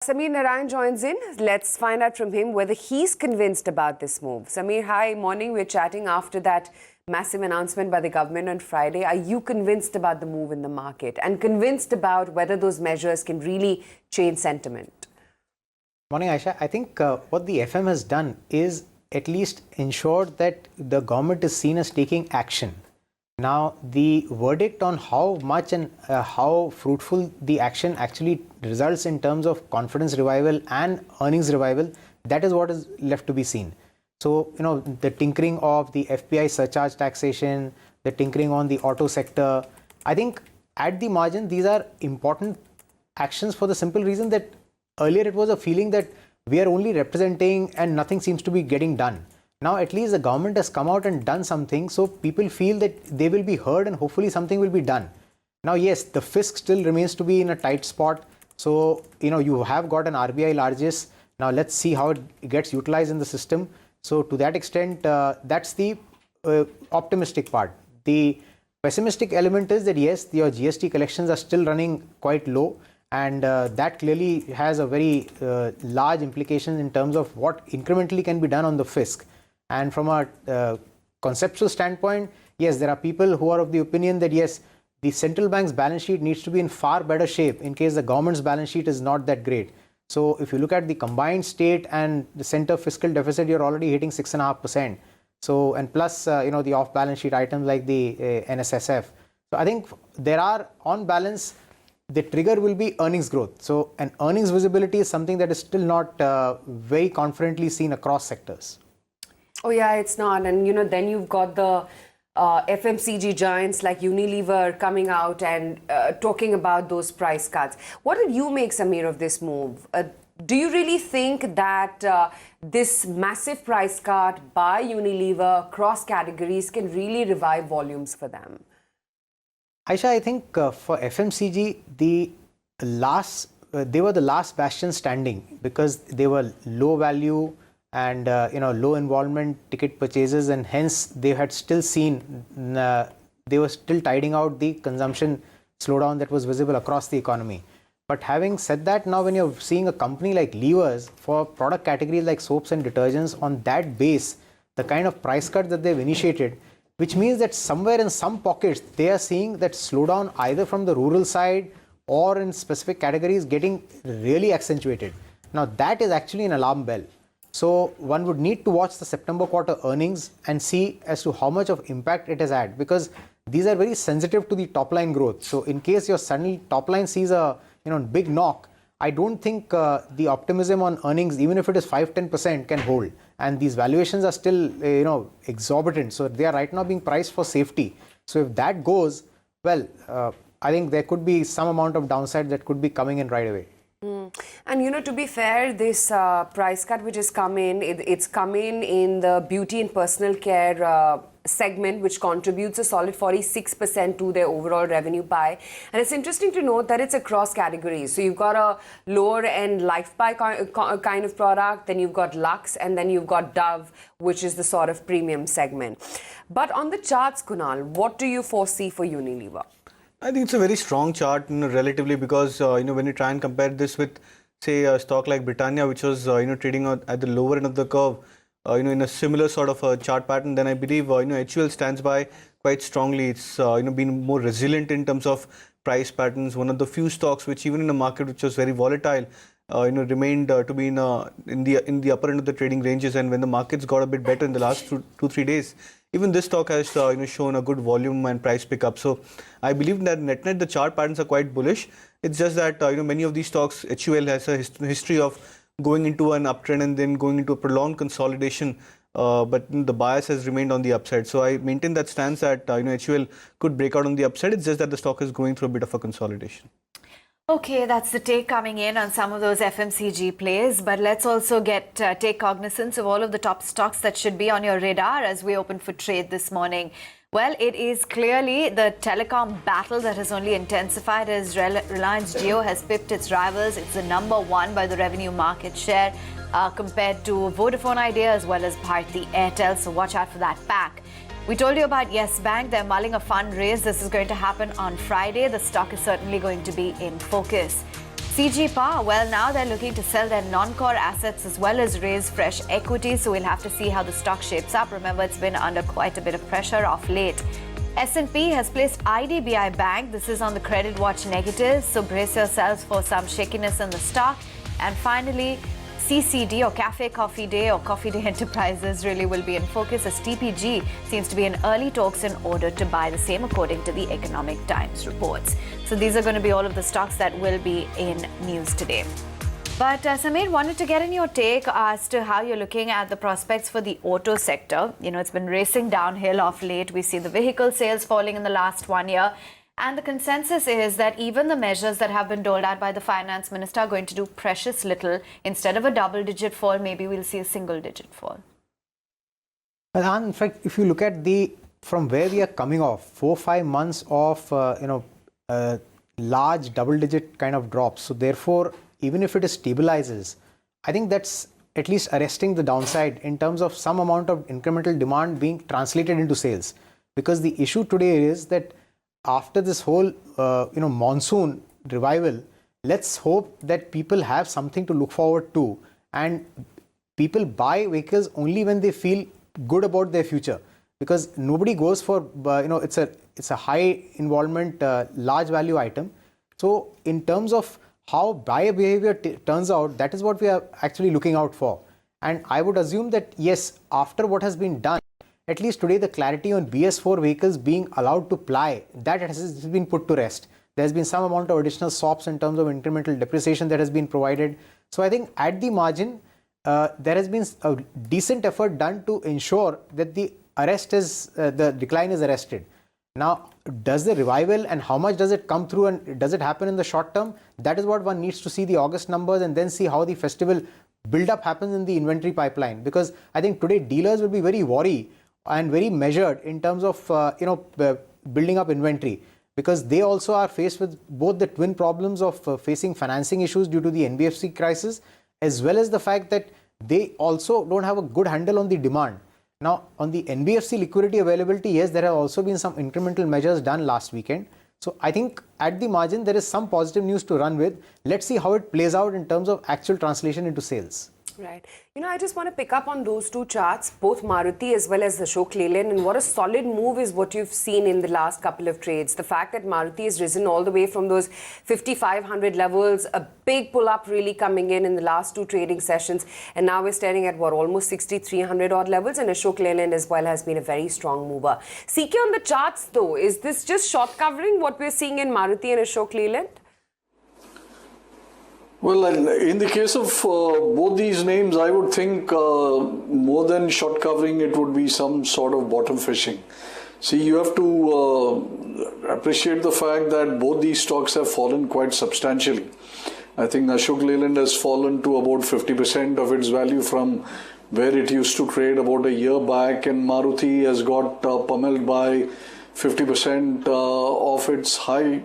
Sameer Narayan joins in. Let's find out from him whether he's convinced about this move. Sameer, hi, morning. We're chatting after that massive announcement by the government on Friday. Are you convinced about the move in the market and convinced about whether those measures can really change sentiment? Morning, Aisha. I think what the FM has done is at least ensured that the government is seen as taking action. Now, the verdict on how much and how fruitful the action actually results in terms of confidence revival and earnings revival, that is what is left to be seen. So, the tinkering of the FPI surcharge taxation, the tinkering on the auto sector, I think at the margin, these are important actions for the simple reason that earlier it was a feeling that we are only representing and nothing seems to be getting done. Now, at least the government has come out and done something, so people feel that they will be heard and hopefully something will be done. Now, yes, the fisc still remains to be in a tight spot. So, you have got an RBI largesse. Now, let's see how it gets utilized in the system. So, to that extent, that's the optimistic part. The pessimistic element is that, yes, your GST collections are still running quite low. And that clearly has a very large implication in terms of what incrementally can be done on the fisc. And from a conceptual standpoint, yes, there are people who are of the opinion that, yes, the central bank's balance sheet needs to be in far better shape in case the government's balance sheet is not that great. So if you look at the combined state and the center fiscal deficit, you're already hitting 6.5%. So, and plus, the off-balance sheet items like the NSSF. So I think there are, on balance, the trigger will be earnings growth. So, and earnings visibility is something that is still not very confidently seen across sectors. Oh, yeah, it's not. And, then you've got the FMCG giants like Unilever coming out and talking about those price cuts. What did you make, Sameer, of this move? Do you really think that this massive price cut by Unilever across categories can really revive volumes for them? Aisha, I think for FMCG, they were the last bastion standing because they were low value and low involvement ticket purchases, and hence they had still seen they were still tiding out the consumption slowdown that was visible across the economy. But having said that, now when you're seeing a company like Levers for product categories like soaps and detergents on that base, the kind of price cut that they've initiated, which means that somewhere in some pockets they are seeing that slowdown either from the rural side or in specific categories getting really accentuated. Now that is actually an alarm bell. So one would need to watch the September quarter earnings and see as to how much of impact it has had, because these are very sensitive to the top line growth. So in case your suddenly top line sees a big knock, I don't think the optimism on earnings, even if it is 5-10%, can hold. And these valuations are still exorbitant. So they are right now being priced for safety. So if that goes, well, I think there could be some amount of downside that could be coming in right away. And to be fair, this price cut which has come in, it's come in the beauty and personal care segment, which contributes a solid 46% to their overall revenue pie. And it's interesting to note that it's across categories. So you've got a lower end Life Buy kind of product, then you've got Lux, and then you've got Dove, which is the sort of premium segment. But on the charts, Kunal, what do you foresee for Unilever? I think it's a very strong chart, relatively, because when you try and compare this with, say, a stock like Britannia, which was trading at the lower end of the curve, in a similar sort of a chart pattern, then I believe HUL stands by quite strongly. It's been more resilient in terms of price patterns. One of the few stocks which, even in a market which was very volatile, remained to be in the upper end of the trading ranges. And when the markets got a bit better in the last 2-3 days, even this stock has shown a good volume and price pickup. So I believe that net the chart patterns are quite bullish. It's just that many of these stocks, HUL has a history of going into an uptrend and then going into a prolonged consolidation. But the bias has remained on the upside. So I maintain that stance that HUL could break out on the upside. It's just that the stock is going through a bit of a consolidation. Okay, that's the take coming in on some of those FMCG plays. But let's also take cognizance of all of the top stocks that should be on your radar as we open for trade this morning. Well, it is clearly the telecom battle that has only intensified as Reliance Jio has pipped its rivals. It's the #1 by the revenue market share compared to Vodafone Idea as well as Bharti Airtel. So watch out for that pack. We told you about Yes Bank. They're mulling a fundraise. This is going to happen on Friday. The stock is certainly going to be in focus. CG Power, well, now they're looking to sell their non-core assets as well as raise fresh equity. So we'll have to see how the stock shapes up. Remember, it's been under quite a bit of pressure of late. S&P has placed IDBI Bank. This is on the credit watch negative. So brace yourselves for some shakiness in the stock. And finally, CCD or Cafe Coffee Day or Coffee Day Enterprises really will be in focus as TPG seems to be in early talks in order to buy the same according to the Economic Times reports. So these are going to be all of the stocks that will be in news today. But Sameer, wanted to get in your take as to how you're looking at the prospects for the auto sector. You know, it's been racing downhill of late. We see the vehicle sales falling in the last 1 year. And the consensus is that even the measures that have been doled out by the finance minister are going to do precious little. Instead of a double-digit fall, maybe we'll see a single-digit fall. Well, in fact, if you look at from where we are coming off, 4-5 months of large double-digit kind of drops. So therefore, even if it stabilizes, I think that's at least arresting the downside in terms of some amount of incremental demand being translated into sales. Because the issue today is that after this whole monsoon revival, let's hope that people have something to look forward to, and people buy vehicles only when they feel good about their future, because nobody goes for it's a high involvement large value item. So in terms of how buyer behavior turns out, that is what we are actually looking out for. And I would assume that yes, after what has been done, at least today, the clarity on BS4 vehicles being allowed to ply, that has been put to rest. There's been some amount of additional SOPs in terms of incremental depreciation that has been provided. So I think at the margin, there has been a decent effort done to ensure that the decline is arrested. Now, does the revival and how much does it come through and does it happen in the short term? That is what one needs to see the August numbers and then see how the festival build-up happens in the inventory pipeline. Because I think today dealers will be very wary and very measured in terms of building up inventory, because they also are faced with both the twin problems of facing financing issues due to the NBFC crisis, as well as the fact that they also don't have a good handle on the demand. Now, on the NBFC liquidity availability, yes, there have also been some incremental measures done last weekend. So I think at the margin, there is some positive news to run with. Let's see how it plays out in terms of actual translation into sales. Right. I just want to pick up on those two charts, both Maruti as well as Ashok Leyland, and what a solid move is what you've seen in the last couple of trades. The fact that Maruti has risen all the way from those 5,500 levels, a big pull-up really coming in the last two trading sessions, and now we're staring at almost 6,300 odd levels, and Ashok Leyland as well has been a very strong mover. CK, on the charts though, is this just short covering what we're seeing in Maruti and Ashok Leyland? Well, in the case of both these names, I would think more than short covering, it would be some sort of bottom fishing. See, you have to appreciate the fact that both these stocks have fallen quite substantially. I think Ashok Leyland has fallen to about 50% of its value from where it used to trade about a year back, and Maruti has got pummeled by 50% of its high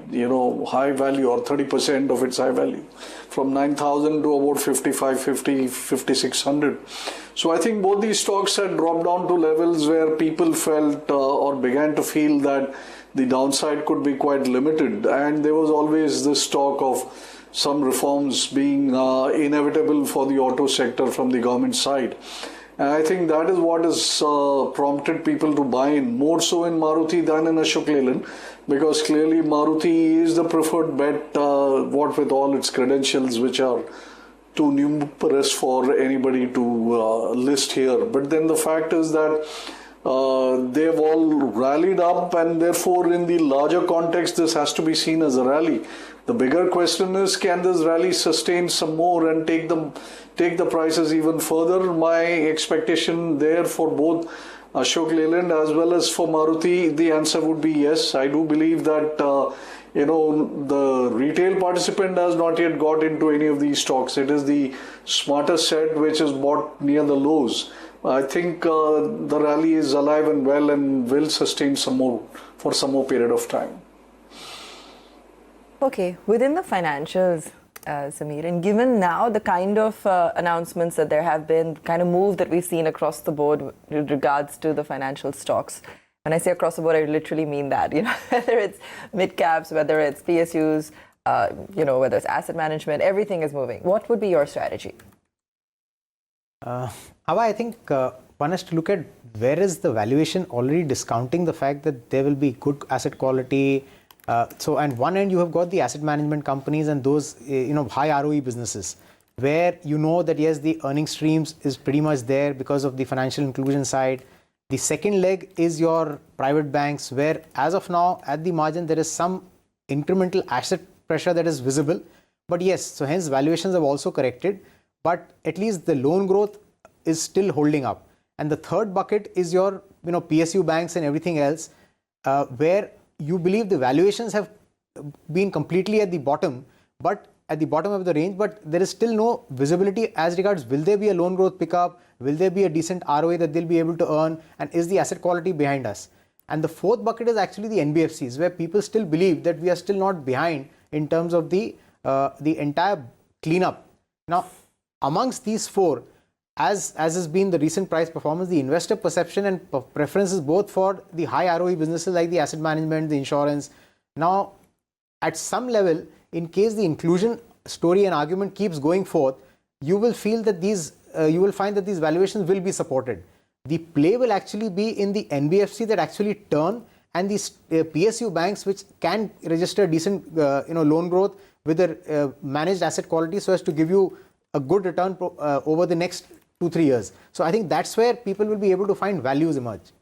value, or 30% of its high value, from 9,000 to about 5,600. So I think both these stocks had dropped down to levels where people felt or began to feel that the downside could be quite limited, and there was always this talk of some reforms being inevitable for the auto sector from the government side. And I think that is what has prompted people to buy in, more so in Maruti than in Ashok Leyland, because clearly Maruti is the preferred bet, what with all its credentials, which are too numerous for anybody to list here. But then the fact is that they've all rallied up, and therefore in the larger context, this has to be seen as a rally. The bigger question is, can this rally sustain some more and take the prices even further? My expectation there for both Ashok Leyland as well as for Maruti, the answer would be yes. I do believe that the retail participant has not yet got into any of these stocks. It is the smarter set which is bought near the lows. I think the rally is alive and well and will sustain for some more period of time. Okay, within the financials, Sameer, and given now the kind of announcements that there have been, kind of move that we've seen across the board with regards to the financial stocks. When I say across the board, I literally mean that, whether it's mid caps, whether it's PSUs, whether it's asset management, everything is moving. What would be your strategy? I think one has to look at where is the valuation already discounting the fact that there will be good asset quality. So on one end, you have got the asset management companies and those high ROE businesses where you know that yes, the earning streams is pretty much there because of the financial inclusion side. The second leg is your private banks where as of now at the margin there is some incremental asset pressure that is visible. But yes, so hence valuations have also corrected. But at least the loan growth is still holding up. And the third bucket is your PSU banks and everything else where you believe the valuations have been completely at the bottom, but at the bottom of the range, but there is still no visibility as regards will there be a loan growth pickup, will there be a decent ROA that they'll be able to earn, and is the asset quality behind us? And the fourth bucket is actually the NBFCs where people still believe that we are still not behind in terms of the entire cleanup. Now, amongst these four, as has been the recent price performance, the investor perception and preferences both for the high ROE businesses like the asset management, the insurance. Now, at some level, in case the inclusion story and argument keeps going forth, you will feel that you will find that these valuations will be supported. The play will actually be in the NBFC that actually turn and these PSU banks which can register decent loan growth with a managed asset quality so as to give you a good return over the next 2-3 years. So I think that's where people will be able to find values emerge.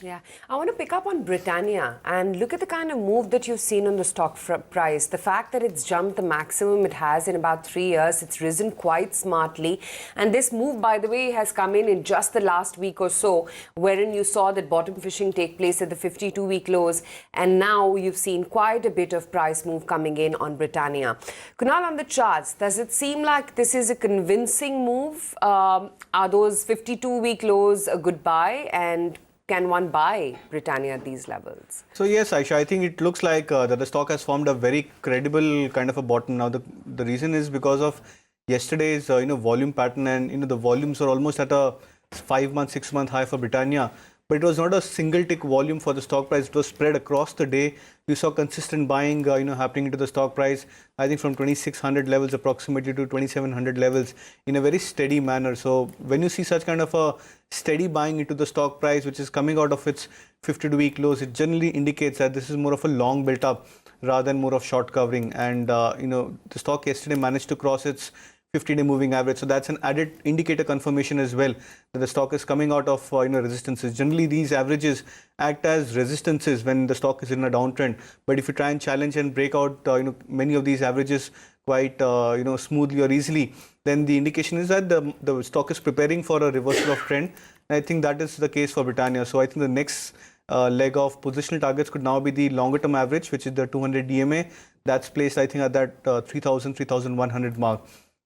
Yeah, I want to pick up on Britannia and look at the kind of move that you've seen on the stock price. The fact that it's jumped the maximum it has in about 3 years, it's risen quite smartly. And this move, by the way, has come in just the last week or so, wherein you saw that bottom fishing take place at the 52-week lows. And now you've seen quite a bit of price move coming in on Britannia. Kunal, on the charts, does it seem like this is a convincing move? Are those 52-week lows a good buy? And can one buy Britannia at these levels? So yes, Aisha, I think it looks like that the stock has formed a very credible kind of a bottom. Now the reason is because of yesterday's volume pattern, and the volumes are almost at a 5-month, 6-month high for Britannia. But it was not a single tick volume for the stock price. It was spread across the day. You saw consistent buying happening into the stock price, I think from 2600 levels approximately to 2700 levels in a very steady manner. So when you see such kind of a steady buying into the stock price which is coming out of its 52-week lows, it generally indicates that this is more of a long built up rather than more of short covering. And the stock yesterday managed to cross its 50-day moving average. So that's an added indicator confirmation as well that the stock is coming out of resistances. Generally, these averages act as resistances when the stock is in a downtrend. But if you try and challenge and break out many of these averages quite smoothly or easily, then the indication is that the stock is preparing for a reversal of trend. And I think that is the case for Britannia. So I think the next leg of positional targets could now be the longer term average, which is the 200 DMA. That's placed, I think, at that 3,000, 3,100 mark.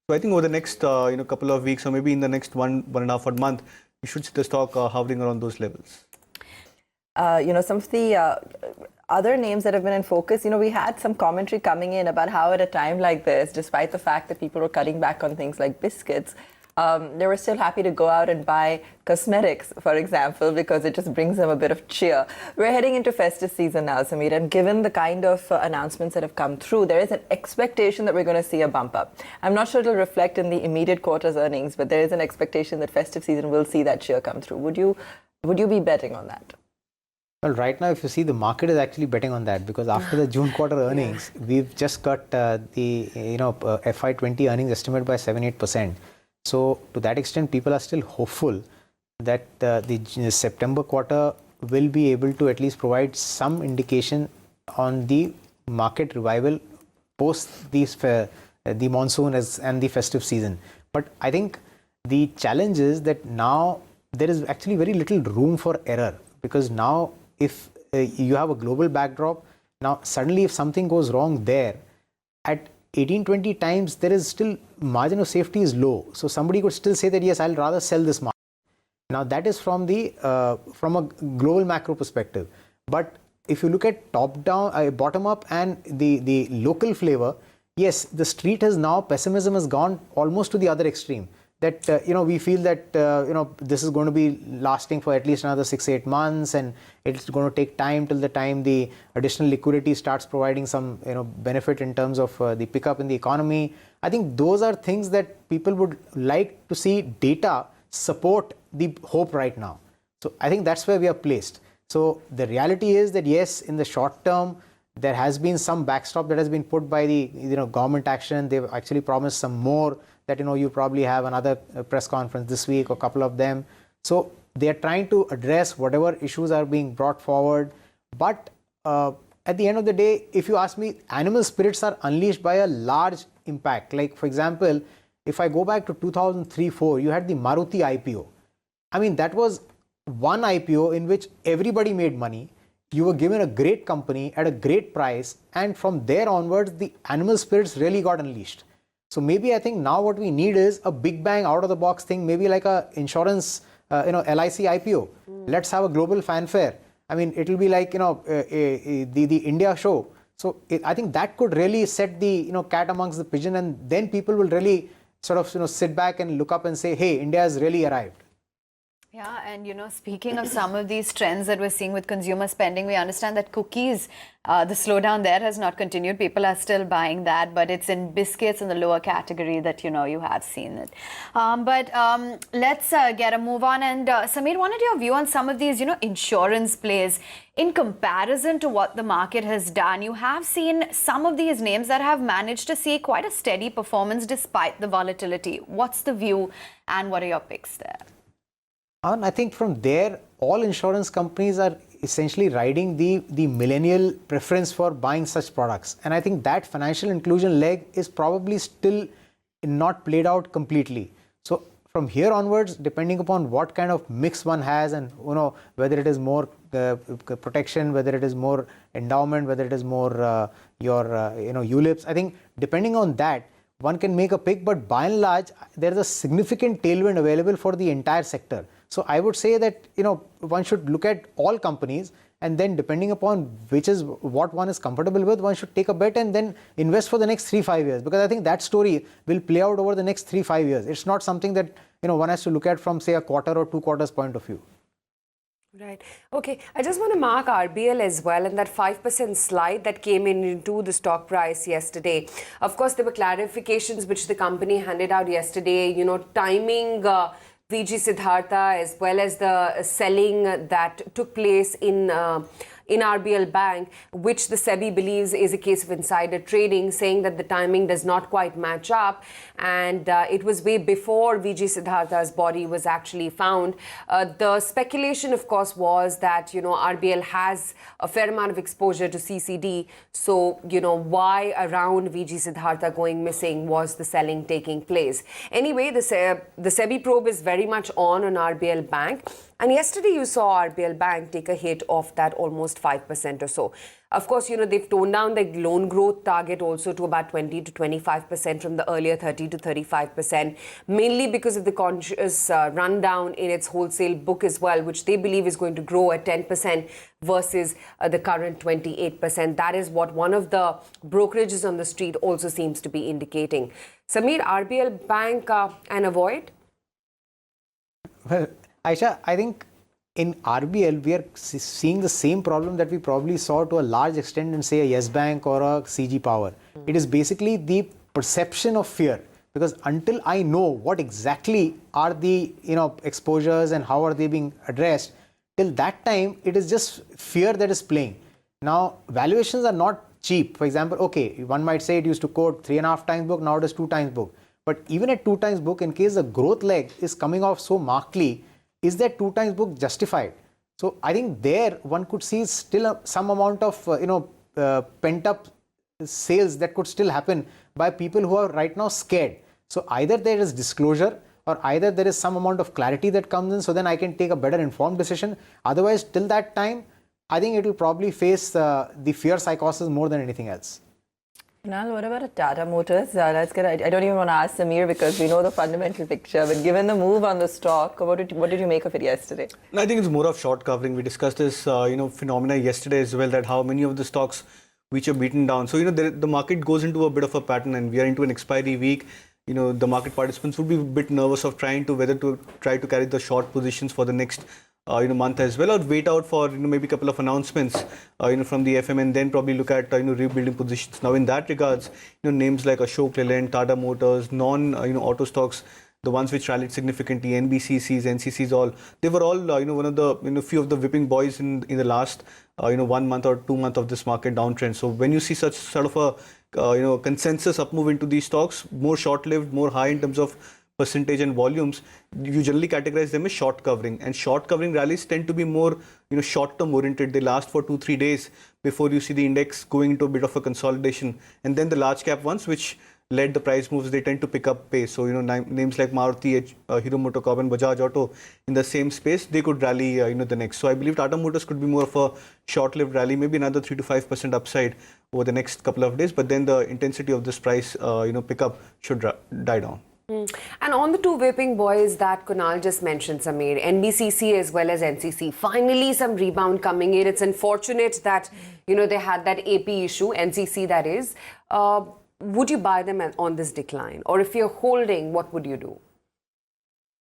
So I think over the next couple of weeks or maybe in the next 1.5 odd month, you should see the stock hovering around those levels. Some of the other names that have been in focus, we had some commentary coming in about how at a time like this, despite the fact that people were cutting back on things like biscuits, they were still happy to go out and buy cosmetics, for example, because it just brings them a bit of cheer. We're heading into festive season now, Sameer, and given the kind of announcements that have come through, there is an expectation that we're going to see a bump up. I'm not sure it'll reflect in the immediate quarter's earnings, but there is an expectation that festive season will see that cheer come through. Would you be betting on that? Well, right now, if you see, the market is actually betting on that because after the June quarter earnings, we've just got the FY20 earnings estimated by 7-8%. So to that extent, people are still hopeful that the September quarter will be able to at least provide some indication on the market revival post the monsoon and the festive season. But I think the challenge is that now there is actually very little room for error because now if you have a global backdrop, now suddenly if something goes wrong there, at 18-20 times there is still margin of safety is low. So somebody could still say that yes, I'll rather sell this market. Now that is from a global macro perspective. But if you look at bottom up and the local flavor, yes, the street has now, pessimism has gone almost to the other extreme. that we feel that this is going to be lasting for at least another 6-8 months, and it's going to take time till the time the additional liquidity starts providing some benefit in terms of the pickup in the economy. I think those are things that people would like to see data support the hope right now. So I think that's where we are placed. So the reality is that yes, in the short term, there has been some backstop that has been put by the government action. They've actually promised some more, that you probably have another press conference this week, or a couple of them. So they are trying to address whatever issues are being brought forward. But at the end of the day, if you ask me, animal spirits are unleashed by a large impact. Like, for example, if I go back to 2003-04, you had the Maruti IPO. I mean, that was one IPO in which everybody made money. You were given a great company at a great price, and from there onwards, the animal spirits really got unleashed. So maybe I think now what we need is a big bang out of the box thing, maybe like a insurance, LIC IPO. Let's have a global fanfare. I mean, it'll be like, the India show. So I think that could really set the, cat amongst the pigeon, and then people will really sort of, sit back and look up and say, hey, India has really arrived. Yeah, and speaking of some of these trends that we're seeing with consumer spending, we understand that cookies, the slowdown there has not continued. People are still buying that, but it's in biscuits in the lower category that, you have seen it. But let's get a move on. And Sameer, wanted your view on some of these, insurance plays. In comparison to what the market has done, you have seen some of these names that have managed to see quite a steady performance despite the volatility. What's the view and what are your picks there? And I think from there, all insurance companies are essentially riding the millennial preference for buying such products. And I think that financial inclusion leg is probably still not played out completely. So from here onwards, depending upon what kind of mix one has, and whether it is more protection, whether it is more endowment, whether it is more ULIPs, I think depending on that, one can make a pick. But by and large, there is a significant tailwind available for the entire sector. So I would say that one should look at all companies, and then depending upon what one is comfortable with, one should take a bet and then invest for the next 3-5 years, because I think that story will play out over the next 3-5 years. It's not something that one has to look at from, say, a quarter or 2 quarters point of view. Right. Okay. I just want to mark RBL as well, and that 5% slide that came into the stock price yesterday. Of course, there were clarifications which the company handed out yesterday, timing VG Siddhartha, as well as the selling that took place in RBL Bank, which the SEBI believes is a case of insider trading, saying that the timing does not quite match up, and it was way before VG Siddhartha's body was actually found. The speculation, of course, was that RBL has a fair amount of exposure to CCD, so why around VG Siddhartha going missing was the selling taking place. Anyway, the SEBI probe is very much on RBL Bank. And yesterday you saw RBL Bank take a hit of that almost 5% or so. Of course, they've toned down the loan growth target also to about 20 to 25% from the earlier 30 to 35%, mainly because of the conscious rundown in its wholesale book as well, which they believe is going to grow at 10% versus the current 28%. That is what one of the brokerages on the street also seems to be indicating. Sameer, RBL Bank and avoid? Well, Aisha, I think in RBL, we are seeing the same problem that we probably saw to a large extent in, say, a Yes Bank or a CG Power. It is basically the perception of fear, because until I know what exactly are the exposures and how are they being addressed, till that time, it is just fear that is playing. Now, valuations are not cheap. For example, okay, one might say it used to quote 3.5 times book, now it is 2 times book. But even at 2 times book, in case the growth leg is coming off so markedly, is that 2 times book justified? So I think there one could see still some amount of pent up sales that could still happen by people who are right now scared. So either there is disclosure, or either there is some amount of clarity that comes in, so then I can take a better informed decision. Otherwise, till that time, I think it will probably face the fear psychosis more than anything else. Kunal, what about Tata Motors? I don't even want to ask Sameer because we know the fundamental picture, but given the move on the stock, what did you make of it yesterday? I think it's more of short covering. We discussed this phenomena yesterday as well, that how many of the stocks which are beaten down. So the market goes into a bit of a pattern, and we are into an expiry week. the market participants would be a bit nervous of whether to try to carry the short positions for the next month as well, or wait out for maybe a couple of announcements from the FM, and then probably look at rebuilding positions. Now in that regards, names like Ashok Leyland, Tata Motors, auto stocks, the ones which rallied significantly, NBCCs, NCCs, all they were all one of the few of the whipping boys in the last 1 month or 2 months of this market downtrend. So when you see such sort of a consensus up move into these stocks, more short-lived, more high in terms of percentage and volumes, you generally categorize them as short covering, and short covering rallies tend to be more short-term oriented. They last for 2-3 days before you see the index going into a bit of a consolidation, and then the large cap ones which led the price moves, they tend to pick up pace. So names like Maruti, Hero MotoCorp and Bajaj Auto in the same space, they could rally the next. So I believe Tata Motors could be more of a short-lived rally, maybe another 3 to 5% upside over the next couple of days, but then the intensity of this price pickup should die down. And on the two whipping boys that Kunal just mentioned, Sameer, NBCC as well as NCC, finally some rebound coming in. It's unfortunate that, they had that AP issue, NCC that is. Would you buy them on this decline? Or if you're holding, what would you do?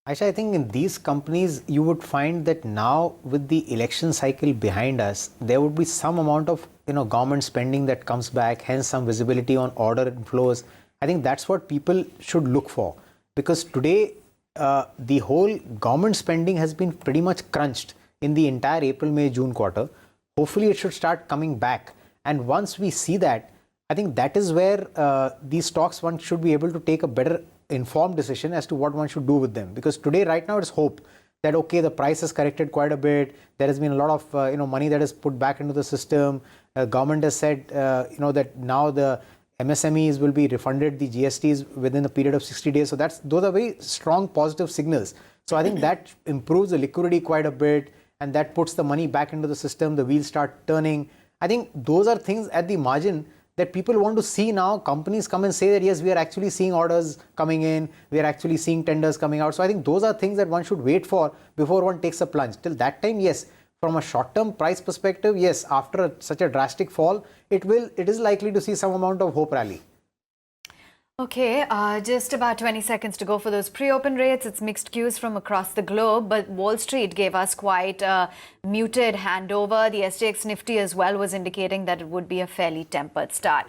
Aisha, I think in these companies, you would find that now with the election cycle behind us, there would be some amount of government spending that comes back, hence some visibility on order inflows. I think that's what people should look for, because today the whole government spending has been pretty much crunched in the entire April, May, June quarter. Hopefully it should start coming back, and once we see that, I think that is where these stocks, one should be able to take a better informed decision as to what one should do with them. Because today, right now, it's hope that, okay, the price has corrected quite a bit. There has been a lot of money that is put back into the system. Government has said that now the MSMEs will be refunded the GSTs within a period of 60 days. So those are very strong positive signals. So I think that improves the liquidity quite a bit, and that puts the money back into the system. The wheels start turning. I think those are things at the margin that people want to see now. Companies come and say that, yes, we are actually seeing orders coming in, we are actually seeing tenders coming out. So I think those are things that one should wait for before one takes a plunge. Till that time, yes, from a short-term price perspective, yes, after such a drastic fall, it is likely to see some amount of hope rally. Okay, just about 20 seconds to go for those pre-open rates. It's mixed cues from across the globe, but Wall Street gave us quite a muted handover. The SJX Nifty as well was indicating that it would be a fairly tempered start.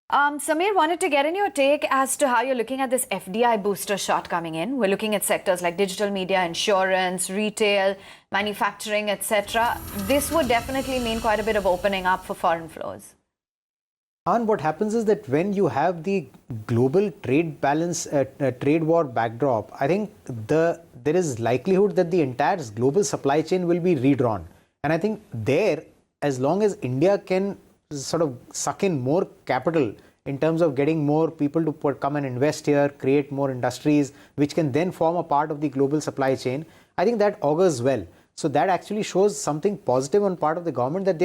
Sameer, wanted to get in your take as to how you're looking at this FDI booster shot coming in. We're looking at sectors like digital media, insurance, retail, manufacturing, etc. This would definitely mean quite a bit of opening up for foreign flows. And what happens is that when you have the global trade balance, trade war backdrop, I think there is likelihood that the entire global supply chain will be redrawn. And I think there, as long as India can sort of suck in more capital in terms of getting more people to come and invest here, create more industries, which can then form a part of the global supply chain, I think that augurs well. So that actually shows something positive on part of the government, that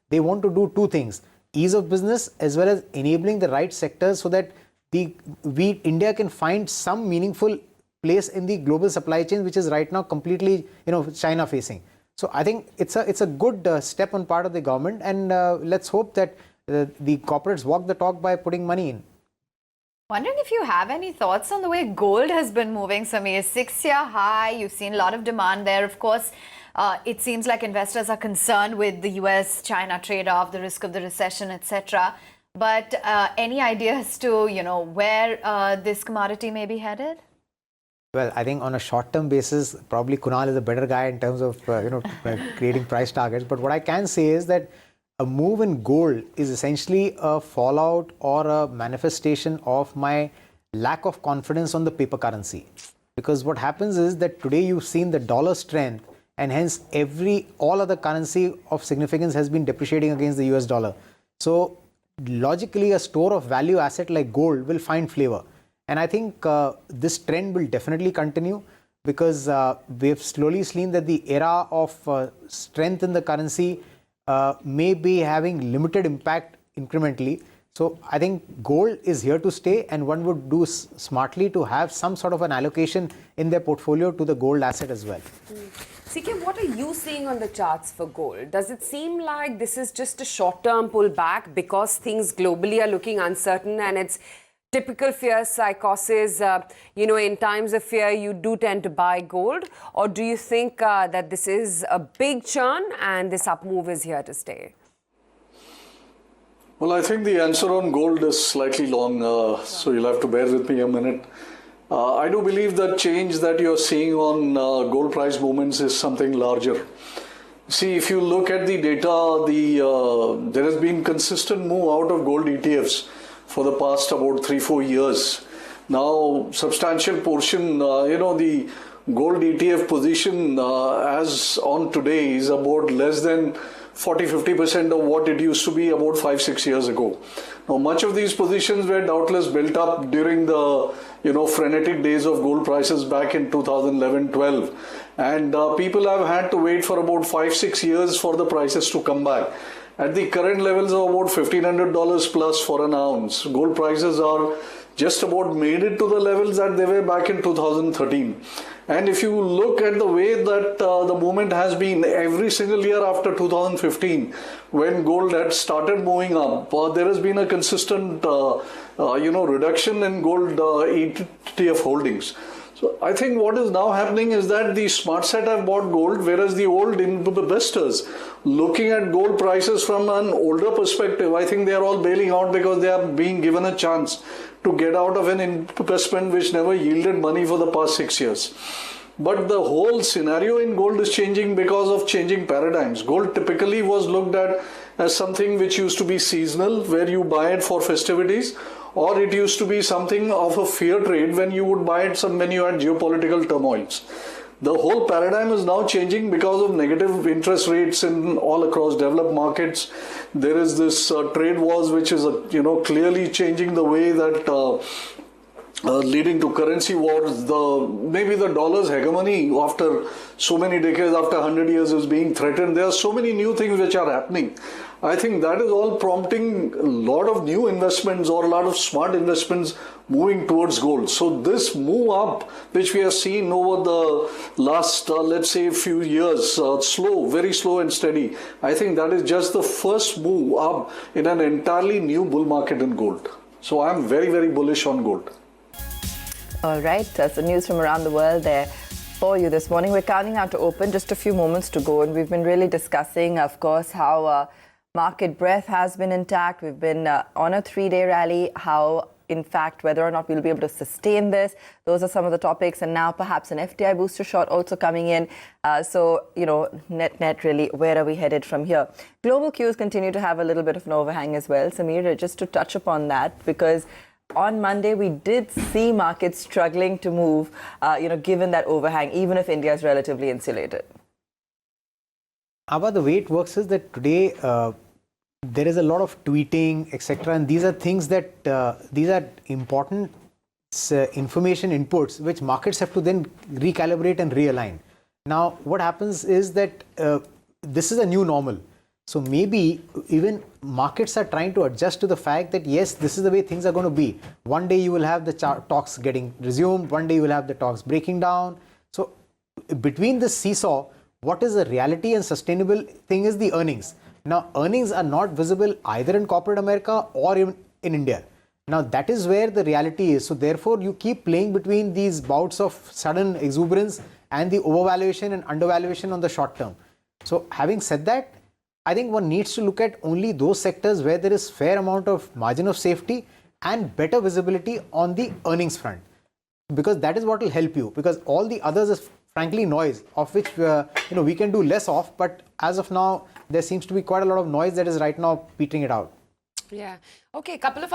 they want to do two things: ease of business as well as enabling the right sectors, so that India can find some meaningful place in the global supply chain, which is right now completely China facing. So I think it's a good step on part of the government, and let's hope that the corporates walk the talk by putting money in. Wondering if you have any thoughts on the way gold has been moving, Sameer. 6-year high, you've seen a lot of demand there. Of course, it seems like investors are concerned with the US-China trade-off, the risk of the recession, etc. But any idea as to where this commodity may be headed? Well, I think on a short-term basis, probably Kunal is a better guy in terms of creating price targets. But what I can say is that a move in gold is essentially a fallout or a manifestation of my lack of confidence on the paper currency. Because what happens is that today you've seen the dollar strength, and hence all other currency of significance has been depreciating against the US dollar. So logically, a store of value asset like gold will find flavor. And I think this trend will definitely continue, because we've slowly seen that the era of strength in the currency may be having limited impact incrementally. So I think gold is here to stay, and one would do smartly to have some sort of an allocation in their portfolio to the gold asset as well. CK, what are you seeing on the charts for gold? Does it seem like this is just a short-term pullback because things globally are looking uncertain, and it's typical fear psychosis, in times of fear, you do tend to buy gold? Or do you think that this is a big churn and this up move is here to stay? Well, I think the answer on gold is slightly long, so you'll have to bear with me a minute. I do believe that change that you're seeing on gold price movements is something larger. See, if you look at the data, there has been consistent move out of gold ETFs for the past about 3-4 years. Now, substantial portion, the gold ETF position as on today is about less than 40-50% of what it used to be about 5-6 years ago. Now, much of these positions were doubtless built up during the frenetic days of gold prices back in 2011-12, and people have had to wait for about 5-6 years for the prices to come back. At the current levels of about $1,500 plus for an ounce, gold prices are just about made it to the levels that they were back in 2013. And if you look at the way that the movement has been every single year after 2015, when gold had started moving up, there has been a consistent, reduction in gold ETF holdings. So I think what is now happening is that the smart set have bought gold, whereas the old investors, looking at gold prices from an older perspective, I think they are all bailing out because they are being given a chance to get out of an investment which never yielded money for the past 6 years. But the whole scenario in gold is changing because of changing paradigms. Gold typically was looked at as something which used to be seasonal, where you buy it for festivities, or it used to be something of a fear trade when you would buy it when you had geopolitical turmoils. The whole paradigm is now changing because of negative interest rates in all across developed markets. There is this trade wars which is clearly changing the way that leading to currency wars. Maybe the dollar's hegemony after so many decades, after 100 years, is being threatened. There are so many new things which are happening. I think that is all prompting a lot of new investments or a lot of smart investments moving towards gold. So this move up, which we have seen over the last, let's say, few years, very slow and steady, I think that is just the first move up in an entirely new bull market in gold. So I'm very, very bullish on gold. All right, so news from around the world there for you this morning. We're counting down to open, just a few moments to go, and we've been really discussing, of course, how market breadth has been intact. We've been on a 3-day rally, how, in fact, whether or not we'll be able to sustain this. Those are some of the topics, and now perhaps an FDI booster shot also coming in. Net really, where are we headed from here? Global cues continue to have a little bit of an overhang as well. Sameer, just to touch upon that, because on Monday, we did see markets struggling to move, given that overhang, even if India is relatively insulated. Abba, the way it works is that today there is a lot of tweeting, etc. And these are things that, these are important information inputs which markets have to then recalibrate and realign. Now, what happens is that this is a new normal. So maybe even markets are trying to adjust to the fact that, yes, this is the way things are going to be. One day you will have the talks getting resumed. One day you will have the talks breaking down. So between this seesaw, what is the reality and sustainable thing is the earnings. Now, earnings are not visible either in corporate America or in India. Now, that is where the reality is. So therefore, you keep playing between these bouts of sudden exuberance and the overvaluation and undervaluation on the short term. So having said that, I think one needs to look at only those sectors where there is fair amount of margin of safety and better visibility on the earnings front, because that is what will help you, because all the others is frankly noise, of which we can do less of, but as of now there seems to be quite a lot of noise that is right now petering it out. Yeah. Okay, couple of